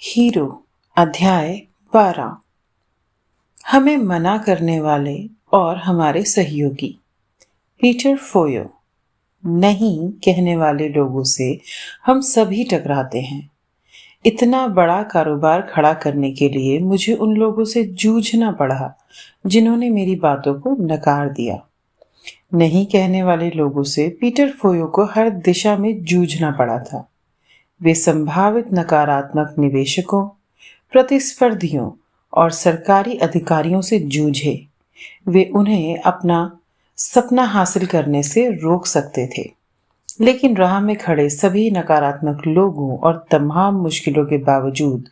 Hero अध्याय 12। हमें मना करने वाले और हमारे सहयोगी। पीटर फोयो। नहीं कहने वाले लोगों से हम सभी टकराते हैं। इतना बड़ा कारोबार खड़ा करने के लिए मुझे उन लोगों से जूझना पड़ा जिन्होंने मेरी बातों को नकार दिया। नहीं कहने वाले लोगों से पीटर फोयो को हर दिशा में जूझना पड़ा था। वे संभावित नकारात्मक निवेशकों, प्रतिस्पर्धियों और सरकारी अधिकारियों से जूझे। वे उन्हें अपना सपना हासिल करने से रोक सकते थे, लेकिन राह में खड़े सभी नकारात्मक लोगों और तमाम मुश्किलों के बावजूद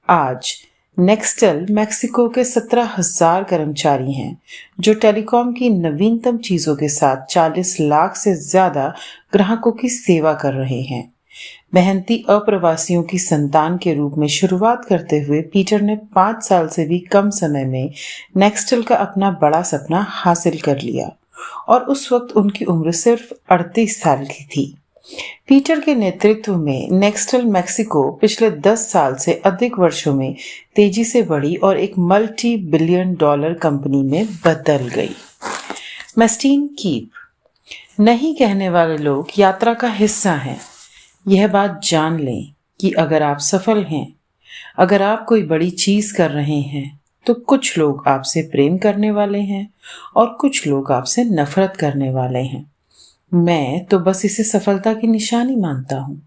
आज नेक्स्टल मैक्सिको के 17,000 कर्मचारी हैं जो टेलीकॉम की नवीनतम चीजों के साथ 40 लाख से ज्यादा ग्राहकों की सेवा कर रहे हैं। मेहनती अप्रवासियों की संतान के रूप में शुरुआत करते हुए पीटर ने 5 साल से भी कम समय में नेक्स्टल का अपना बड़ा सपना हासिल कर लिया और उस वक्त उनकी उम्र सिर्फ 38 साल की थी। पीटर के नेतृत्व में नेक्स्टल मैक्सिको पिछले 10 साल से अधिक वर्षों में तेजी से बढ़ी और एक मल्टी बिलियन डॉलर कंपनी में बदल गई। मेस्टीन कीप। नहीं कहने वाले लोग यात्रा का हिस्सा हैं। यह बात जान लें कि अगर आप सफल हैं, अगर आप कोई बड़ी चीज कर रहे हैं, तो कुछ लोग आपसे प्रेम करने वाले हैं और कुछ लोग आपसे नफरत करने वाले हैं। मैं तो बस इसे सफलता की निशानी मानता हूँ।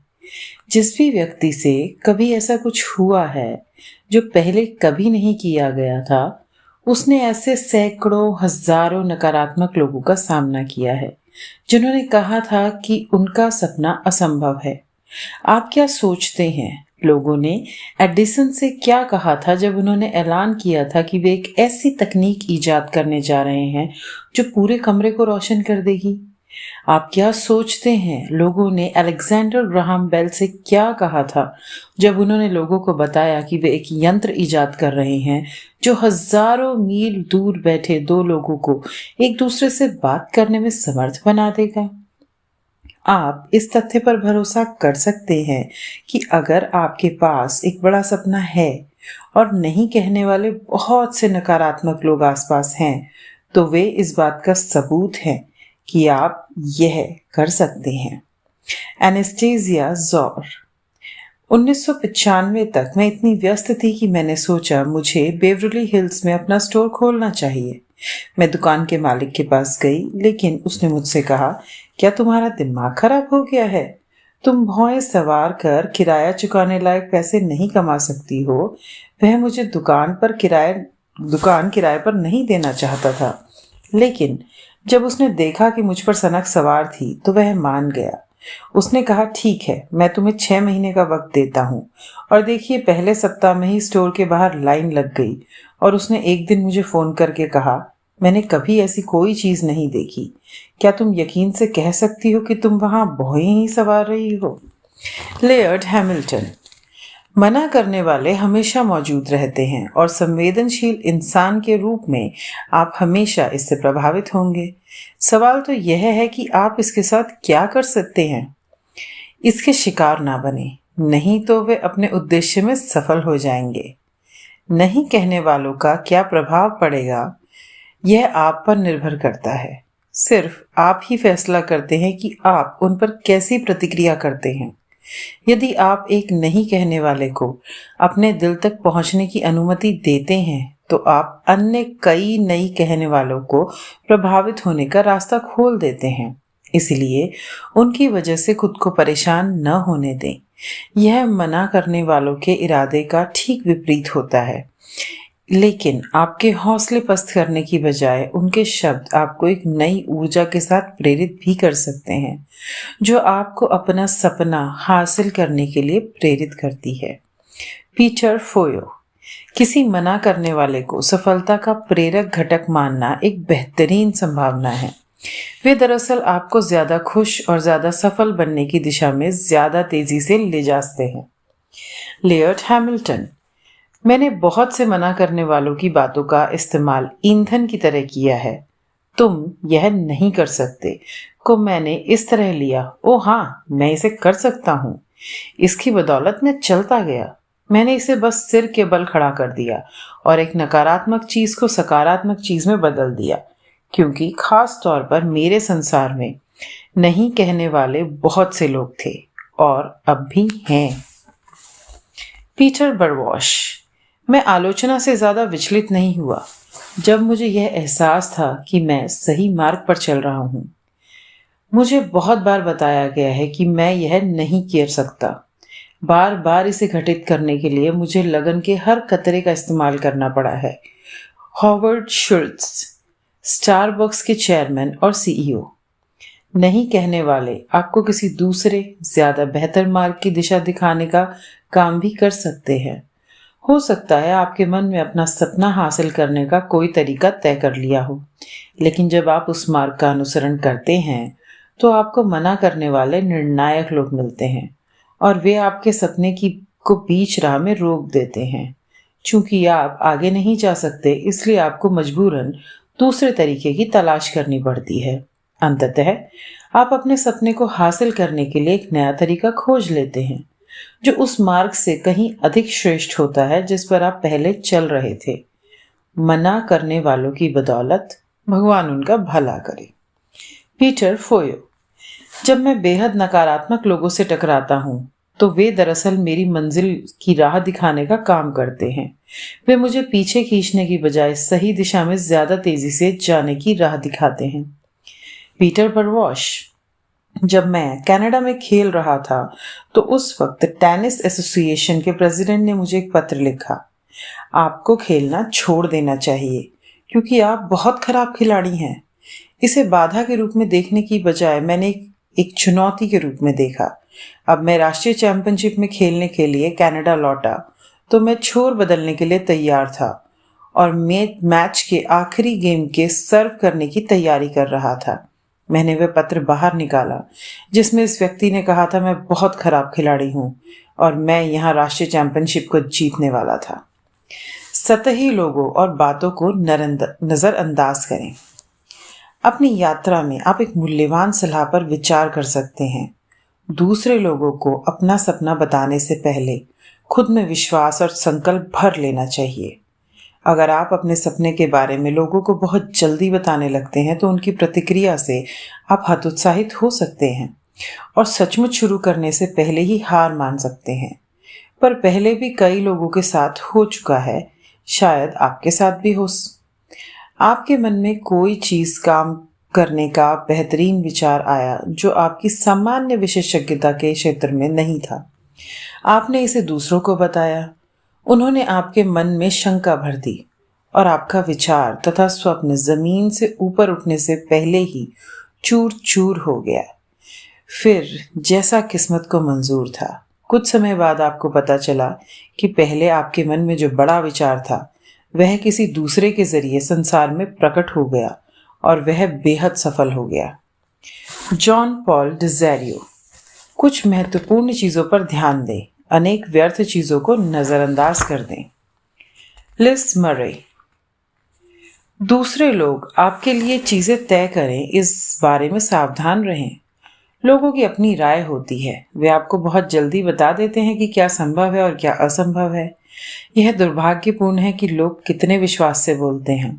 जिस भी व्यक्ति से कभी ऐसा कुछ हुआ है जो पहले कभी नहीं किया गया था, उसने ऐसे सैकड़ों हजारों नकारात्मक लोगों का सामना किया है जिन्होंने कहा था कि उनका सपना असंभव है। आप क्या सोचते हैं लोगों ने एडिसन से क्या कहा था जब उन्होंने ऐलान किया था कि वे एक ऐसी तकनीक ईजाद करने जा रहे हैं जो पूरे कमरे को रोशन कर देगी? आप क्या सोचते हैं लोगों ने अलेक्जेंडर ग्राहम बेल से क्या कहा था जब उन्होंने लोगों को बताया कि वे एक यंत्र ईजाद कर रहे हैं जो हजारों मील दूर बैठे दो लोगों को एक दूसरे से बात करने में समर्थ बना देगा? आप इस तथ्य पर भरोसा कर सकते हैं कि अगर आपके पास एक बड़ा सपना है और नहीं कहने वाले बहुत से नकारात्मक लोग आसपास हैं, तो वे इस बात का सबूत हैं कि आप यह कर सकते हैं। एनास्टेसिया ज़ोर। 1995 तक मैं इतनी व्यस्त थी कि मैंने सोचा मुझे बेवरली हिल्स में अपना स्टोर खोलना चाहिए। मैं दुकान के मालिक के पास गई, लेकिन उसने मुझसे कहा, क्या तुम्हारा दिमाग खराब हो गया है? तुम भौएं सवार कर किराया चुकाने लायक पैसे नहीं कमा सकती हो। वह मुझे दुकान किराए पर नहीं देना चाहता था, लेकिन जब उसने देखा कि मुझ पर सनक सवार थी तो वह मान गया। उसने कहा, ठीक है, मैं तुम्हें 6 महीने का वक्त देता हूँ। और देखिए, पहले सप्ताह में ही स्टोर के बाहर लाइन लग गई और उसने एक दिन मुझे फोन करके कहा, मैंने कभी ऐसी कोई चीज नहीं देखी। क्या तुम यकीन से कह सकती हो कि तुम वहां भौएं ही सवार रही हो? Layered Hamilton. मना करने वाले हमेशा मौजूद रहते हैं और संवेदनशील इंसान के रूप में आप हमेशा इससे प्रभावित होंगे। सवाल तो यह है कि आप इसके साथ क्या कर सकते हैं। इसके शिकार ना बने, नहीं तो वे अपने उद्देश्य में सफल हो जाएंगे। नहीं कहने वालों का क्या प्रभाव पड़ेगा, यह आप पर निर्भर करता है। सिर्फ आप ही फैसला करते हैं कि आप उन पर कैसी प्रतिक्रिया करते हैं। यदि आप एक नहीं कहने वाले को अपने दिल तक पहुंचने की अनुमति देते हैं, तो आप अन्य कई नहीं कहने वालों को प्रभावित होने का रास्ता खोल देते हैं। इसलिए उनकी वजह से खुद को परेशान न होने दें। यह मना करने वालों के इरादे का ठीक विपरीत होता है, लेकिन आपके हौसले पस्त करने की बजाय उनके शब्द आपको एक नई ऊर्जा के साथ प्रेरित भी कर सकते हैं, जो आपको अपना सपना हासिल करने के लिए प्रेरित करती है। पीटर फोयो। किसी मना करने वाले को सफलता का प्रेरक घटक मानना एक बेहतरीन संभावना है। वे दरअसल आपको ज्यादा खुश और ज्यादा सफल बनने की दिशा में ज्यादा तेजी से ले जाते हैं। Layered Hamilton. मैंने बहुत से मना करने वालों की बातों का इस्तेमाल ईंधन की तरह किया है। तुम यह नहीं कर सकते को मैंने इस तरह लिया, ओ हाँ, मैं इसे कर सकता हूँ। इसकी बदौलत मैं चलता गया। मैंने इसे बस सिर के बल खड़ा कर दिया और एक नकारात्मक चीज को सकारात्मक चीज में बदल दिया, क्योंकि खास तौर पर मेरे संसार में नहीं कहने वाले बहुत से लोग थे और अब भी हैं। पीटर बरवॉश। मैं आलोचना से ज्यादा विचलित नहीं हुआ जब मुझे यह एहसास था कि मैं सही मार्ग पर चल रहा हूं। मुझे बहुत बार बताया गया है कि मैं यह नहीं कर सकता। बार बार इसे घटित करने के लिए मुझे लगन के हर कतरे का इस्तेमाल करना पड़ा है। हॉवर्ड शुल्ट्ज, स्टारबक्स के चेयरमैन और सीईओ। नहीं कहने वाले आपको किसी दूसरे ज्यादा बेहतर मार्ग की दिशा दिखाने का काम भी कर सकते हैं। हो सकता है आपके मन में अपना सपना हासिल करने का कोई तरीका तय कर लिया हो, लेकिन जब आप उस मार्ग का अनुसरण करते हैं तो आपको मना करने वाले निर्णायक लोग मिलते हैं और वे आपके सपने को बीच राह में रोक देते हैं। चूंकि आप आगे नहीं जा सकते, इसलिए आपको मजबूरन दूसरे तरीके की तलाश करनी पड़ती है। अंततः आप अपने सपने को हासिल करने के लिए एक नया तरीका खोज लेते हैं जो उस मार्ग से कहीं अधिक श्रेष्ठ होता है जिस पर आप पहले चल रहे थे। मना करने वालों की बदौलत भगवान उनका भला करे। पीटर फोयो। जब मैं बेहद नकारात्मक लोगों से टकराता हूं तो वे दरअसल मेरी मंजिल की राह दिखाने का काम करते हैं। वे मुझे पीछे खींचने की बजाय सही दिशा में ज्यादा तेजी से जाने की राह दिखाते हैं। पीटर बरवॉश। जब मैं कनाडा में खेल रहा था तो उस वक्त टेनिस एसोसिएशन के प्रेसिडेंट ने मुझे एक पत्र लिखा। आपको खेलना छोड़ देना चाहिए क्योंकि आप बहुत खराब खिलाड़ी हैं। इसे बाधा के रूप में देखने की बजाय मैंने एक चुनौती के रूप में देखा। अब मैं राष्ट्रीय चैंपियनशिप में खेलने के लिए कनाडा लौटा तो मैं छोर बदलने के लिए तैयार था और मैच के आखिरी गेम के सर्व करने की तैयारी कर रहा था। मैंने वह पत्र बाहर निकाला जिसमें इस व्यक्ति ने कहा था मैं बहुत खराब खिलाड़ी हूं और मैं यहां राष्ट्रीय चैंपियनशिप को जीतने वाला था। सतही लोगों और बातों को नजरअंदाज करें। अपनी यात्रा में आप एक मूल्यवान सलाह पर विचार कर सकते हैं। दूसरे लोगों को अपना सपना बताने से पहले खुद में विश्वास और संकल्प भर लेना चाहिए। अगर आप अपने सपने के बारे में लोगों को बहुत जल्दी बताने लगते हैं तो उनकी प्रतिक्रिया से आप हतोत्साहित हो सकते हैं और सचमुच शुरू करने से पहले ही हार मान सकते हैं। पर पहले भी कई लोगों के साथ हो चुका है, शायद आपके साथ भी हो। आपके मन में कोई चीज काम करने का बेहतरीन विचार आया जो आपकी सामान्य विशेषज्ञता के क्षेत्र में नहीं था। आपने इसे दूसरों को बताया, उन्होंने आपके मन में शंका भर दी और आपका विचार तथा स्वप्न जमीन से ऊपर उठने से पहले ही चूर चूर हो गया। फिर जैसा किस्मत को मंजूर था, कुछ समय बाद आपको पता चला कि पहले आपके मन में जो बड़ा विचार था वह किसी दूसरे के जरिए संसार में प्रकट हो गया और वह बेहद सफल हो गया। John Paul DeJoria. कुछ महत्वपूर्ण चीजों पर ध्यान दें, अनेक व्यर्थ चीजों को नजरअंदाज कर दें। लिस मरे। दूसरे लोग आपके लिए चीजें तय करें, इस बारे में सावधान रहें। लोगों की अपनी राय होती है, वे आपको बहुत जल्दी बता देते हैं कि क्या संभव है और क्या असंभव है। यह दुर्भाग्यपूर्ण है कि लोग कितने विश्वास से बोलते हैं।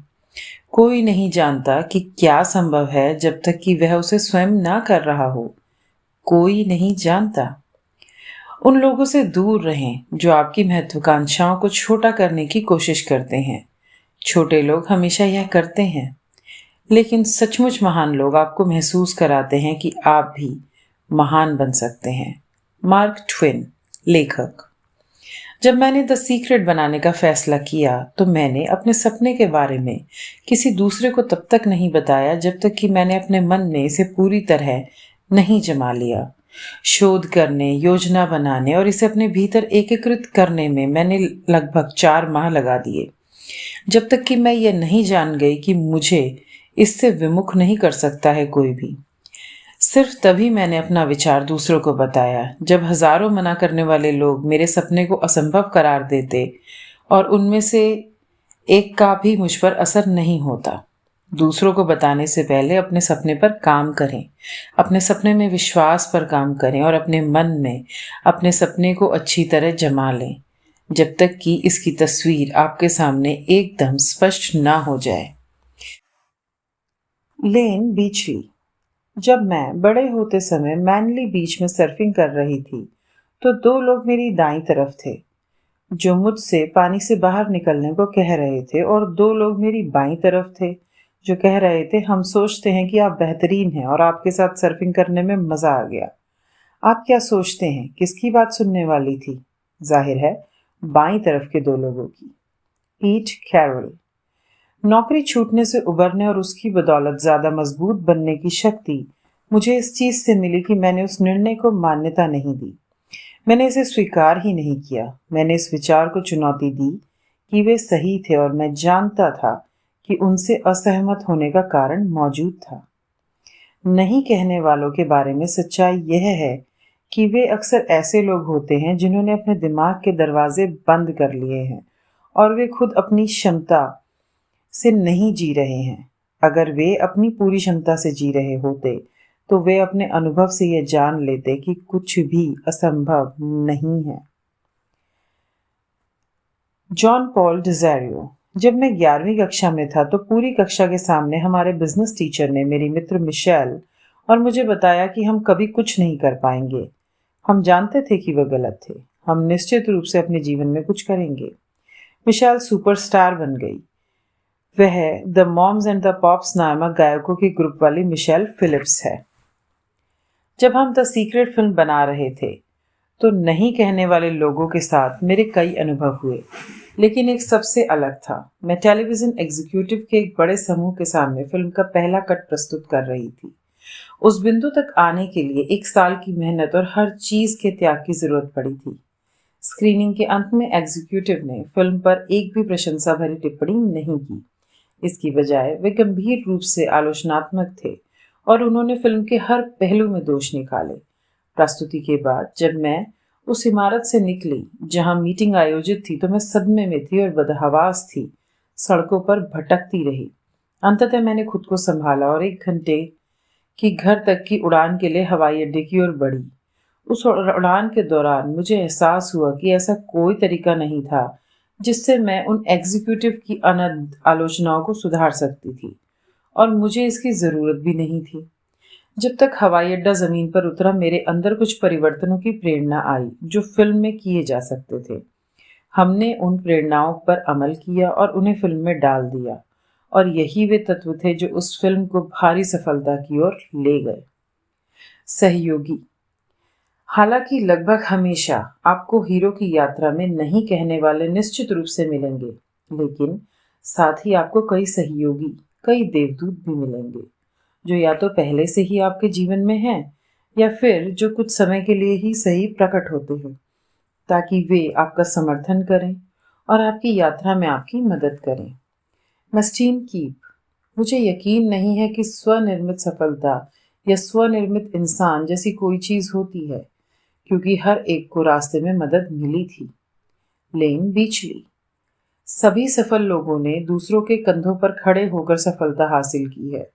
कोई नहीं जानता कि क्या संभव है जब तक कि वह उसे स्वयं ना कर रहा हो। कोई नहीं जानता। उन लोगों से दूर रहें जो आपकी महत्वाकांक्षाओं को छोटा करने की कोशिश करते हैं। छोटे लोग हमेशा यह करते हैं, लेकिन सचमुच महान लोग आपको महसूस कराते हैं कि आप भी महान बन सकते हैं। मार्क ट्वेन, लेखक। जब मैंने द सीक्रेट बनाने का फैसला किया तो मैंने अपने सपने के बारे में किसी दूसरे को तब तक नहीं बताया जब तक कि मैंने अपने मन में इसे पूरी तरह नहीं जमा लिया। शोध करने, योजना बनाने और इसे अपने भीतर एकीकृत करने में मैंने लगभग 4 माह लगा दिए, जब तक कि मैं ये नहीं जान गई कि मुझे इससे विमुख नहीं कर सकता है कोई भी। सिर्फ तभी मैंने अपना विचार दूसरों को बताया जब हजारों मना करने वाले लोग मेरे सपने को असंभव करार देते और उनमें से एक का भी मुझ पर असर नहीं होता। दूसरों को बताने से पहले अपने सपने पर काम करें, अपने सपने में विश्वास पर काम करें और अपने मन में अपने सपने को अच्छी तरह जमा लें। जब तक कि इसकी तस्वीर आपके सामने एकदम स्पष्ट ना हो जाए। लेन बीचली। जब मैं बड़े होते समय मैनली बीच में सर्फिंग कर रही थी, तो दो लोग मेरी दाईं तरफ थे जो मुझसे पानी से बाहर निकलने को कह रहे थे, और दो लोग मेरी बाईं तरफ थे जो कह रहे थे, हम सोचते हैं कि आप बेहतरीन हैं और आपके साथ सर्फिंग करने में मजा आ गया। आप क्या सोचते हैं किसकी बात सुनने वाली थी? जाहिर है बाईं तरफ के दो लोगों की। पीट कैरल। नौकरी छूटने से उबरने और उसकी बदौलत ज्यादा मजबूत बनने की शक्ति मुझे इस चीज से मिली कि मैंने उस निर्णय को मान्यता नहीं दी। मैंने इसे स्वीकार ही नहीं किया। मैंने इस विचार को चुनौती दी कि वे सही थे, और मैं जानता था कि उनसे असहमत होने का कारण मौजूद था। नहीं कहने वालों के बारे में सच्चाई यह है कि वे अक्सर ऐसे लोग होते हैं जिन्होंने अपने दिमाग के दरवाजे बंद कर लिए हैं और वे खुद अपनी क्षमता से नहीं जी रहे हैं। अगर वे अपनी पूरी क्षमता से जी रहे होते तो वे अपने अनुभव से यह जान लेते कि कुछ भी असंभव नहीं है। John Paul DeJoria. जब मैं 11वीं कक्षा में था तो पूरी कक्षा के सामने हमारे बिजनेस टीचर ने मेरी मित्र मिशेल और मुझे बताया कि हम कभी कुछ नहीं कर पाएंगे। हम जानते थे कि वह गलत थे। हम निश्चित रूप से अपने जीवन में कुछ करेंगे। मिशेल सुपरस्टार बन गई। वह the moms and the pops नामक गायकों के ग्रुप वाली मिशेल फिलिप्स है। जब हम द सीक्रेट फिल्म बना रहे थे तो नहीं कहने वाले लोगों के साथ मेरे कई अनुभव हुए, लेकिन एक सबसे अलग था। मैं टेलीविजन एग्जीक्यूटिव के एक बड़े समूह के सामने फिल्म का पहला कट प्रस्तुत कर रही थी। उस बिंदु तक आने के लिए 1 साल की मेहनत और हर चीज के त्याग की जरूरत पड़ी थी। स्क्रीनिंग के अंत में एग्जीक्यूटिव ने फिल्म पर एक भी प्रशंसा भरी टिप्पणी नहीं की। इसकी बजाय वे गंभीर रूप से आलोचनात्मक थे और उन्होंने फिल्म के हर पहलू में दोष निकाले। प्रस्तुति के बाद जब मैं उस इमारत से निकली जहां मीटिंग आयोजित थी तो मैं सदमे में थी और बदहवास थी। सड़कों पर भटकती रही। अंततः मैंने खुद को संभाला और 1 घंटे की घर तक की उड़ान के लिए हवाई अड्डे की ओर बढ़ी। उस उड़ान के दौरान मुझे एहसास हुआ कि ऐसा कोई तरीका नहीं था जिससे मैं उन एग्जीक्यूटिव की अनंत आलोचनाओं को सुधार सकती थी, और मुझे इसकी जरूरत भी नहीं थी। जब तक हवाई अड्डा जमीन पर उतरा मेरे अंदर कुछ परिवर्तनों की प्रेरणा आई जो फिल्म में किए जा सकते थे। हमने उन प्रेरणाओं पर अमल किया और उन्हें फिल्म में डाल दिया, और यही वे तत्व थे जो उस फिल्म को भारी सफलता की ओर ले गए। सहयोगी। हालांकि लगभग हमेशा आपको हीरो की यात्रा में नहीं कहने वाले निश्चित रूप से मिलेंगे, लेकिन साथ ही आपको कई सहयोगी, कई देवदूत भी मिलेंगे जो या तो पहले से ही आपके जीवन में हैं या फिर जो कुछ समय के लिए ही सही प्रकट होते हैं ताकि वे आपका समर्थन करें और आपकी यात्रा में आपकी मदद करें। मस्टीन कीप। मुझे यकीन नहीं है कि स्वनिर्मित सफलता या स्वनिर्मित इंसान जैसी कोई चीज होती है, क्योंकि हर एक को रास्ते में मदद मिली थी। लेन बीचली। सभी सफल लोगों ने दूसरों के कंधों पर खड़े होकर सफलता हासिल की है,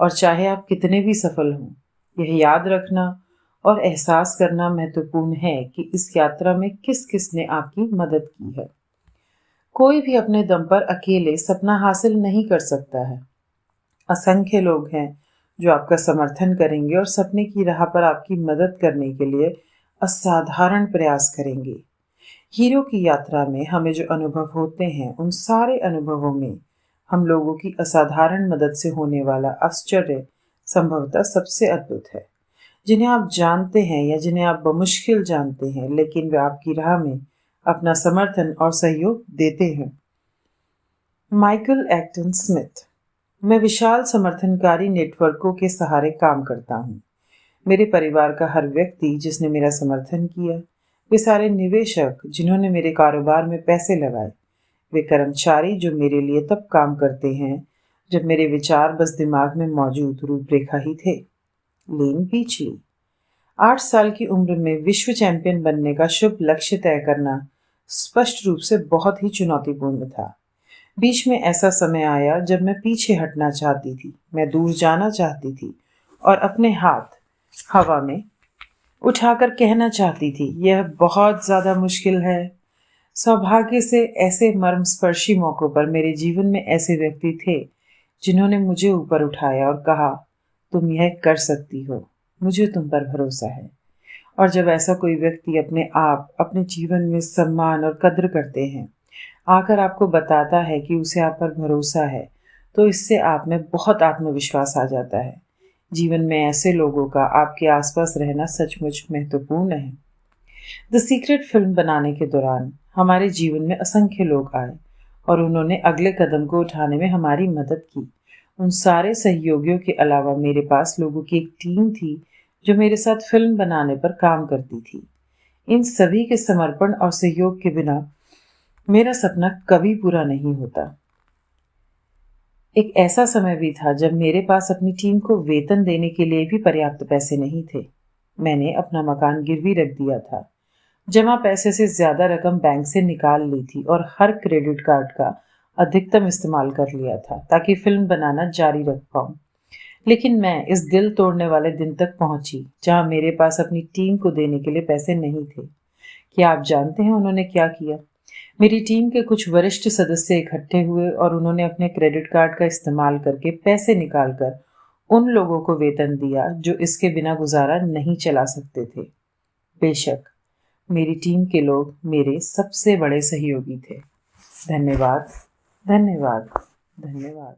और चाहे आप कितने भी सफल हों, यह याद रखना और एहसास करना महत्वपूर्ण है कि इस यात्रा में किस किस ने आपकी मदद की है। कोई भी अपने दम पर अकेले सपना हासिल नहीं कर सकता है। असंख्य लोग हैं जो आपका समर्थन करेंगे और सपने की राह पर आपकी मदद करने के लिए असाधारण प्रयास करेंगे। हीरो की यात्रा में हमें जो अनुभव होते हैं, उन सारे अनुभवों में हम लोगों की असाधारण मदद से होने वाला आश्चर्य संभवतः सबसे अद्भुत है, जिन्हें आप जानते हैं या जिन्हें आप बमुश्किल जानते हैं, लेकिन वे आपकी राह में अपना समर्थन और सहयोग देते हैं। Michael Acton Smith. मैं विशाल समर्थनकारी नेटवर्कों के सहारे काम करता हूँ। मेरे परिवार का हर व्यक्ति जिसने मेरा समर्थन किया, वे सारे निवेशक जिन्होंने मेरे कारोबार में पैसे लगाए, वे कर्मचारी जो मेरे लिए तब काम करते हैं जब मेरे विचार बस दिमाग में मौजूद रूपरेखा ही थे। लेन बीचली। 8 साल की उम्र में विश्व चैंपियन बनने का शुभ लक्ष्य तय करना स्पष्ट रूप से बहुत ही चुनौतीपूर्ण था। बीच में ऐसा समय आया जब मैं पीछे हटना चाहती थी, मैं दूर जाना चाहती थी और अपने हाथ हवा में उठाकर कहना चाहती थी, यह बहुत ज्यादा मुश्किल है, सौभाग्य से ऐसे मर्मस्पर्शी मौकों पर मेरे जीवन में ऐसे व्यक्ति थे जिन्होंने मुझे ऊपर उठाया और कहा, तुम यह कर सकती हो, मुझे तुम पर भरोसा है। और जब ऐसा कोई व्यक्ति अपने आप अपने जीवन में सम्मान और कद्र करते हैं, आकर आपको बताता है कि उसे आप पर भरोसा है, तो इससे आप में बहुत आत्मविश्वास आ जाता है। जीवन में ऐसे लोगों का आपके आसपास रहना सचमुच महत्वपूर्ण है। द सीक्रेट फिल्म बनाने के दौरान हमारे जीवन में असंख्य लोग आए और उन्होंने अगले कदम को उठाने में हमारी मदद की। उन सारे सहयोगियों के अलावा मेरे पास लोगों की एक टीम थी जो मेरे साथ फिल्म बनाने पर काम करती थी। इन सभी के समर्पण और सहयोग के बिना मेरा सपना कभी पूरा नहीं होता। एक ऐसा समय भी था जब मेरे पास अपनी टीम को वेतन देने के लिए भी पर्याप्त पैसे नहीं थे। मैंने अपना मकान गिरवी रख दिया था, जमा पैसे से ज्यादा रकम बैंक से निकाल ली थी और हर क्रेडिट कार्ड का अधिकतम इस्तेमाल कर लिया था ताकि फिल्म बनाना जारी रख पाऊं। लेकिन मैं इस दिल तोड़ने वाले दिन तक पहुंची जहां मेरे पास अपनी टीम को देने के लिए पैसे नहीं थे। क्या आप जानते हैं उन्होंने क्या किया? मेरी टीम के कुछ वरिष्ठ सदस्य इकट्ठे हुए और उन्होंने अपने क्रेडिट कार्ड का इस्तेमाल करके पैसे निकालकर उन लोगों को वेतन दिया जो इसके बिना गुजारा नहीं चला सकते थे। बेशक मेरी टीम के लोग मेरे सबसे बड़े सहयोगी थे। धन्यवाद, धन्यवाद, धन्यवाद।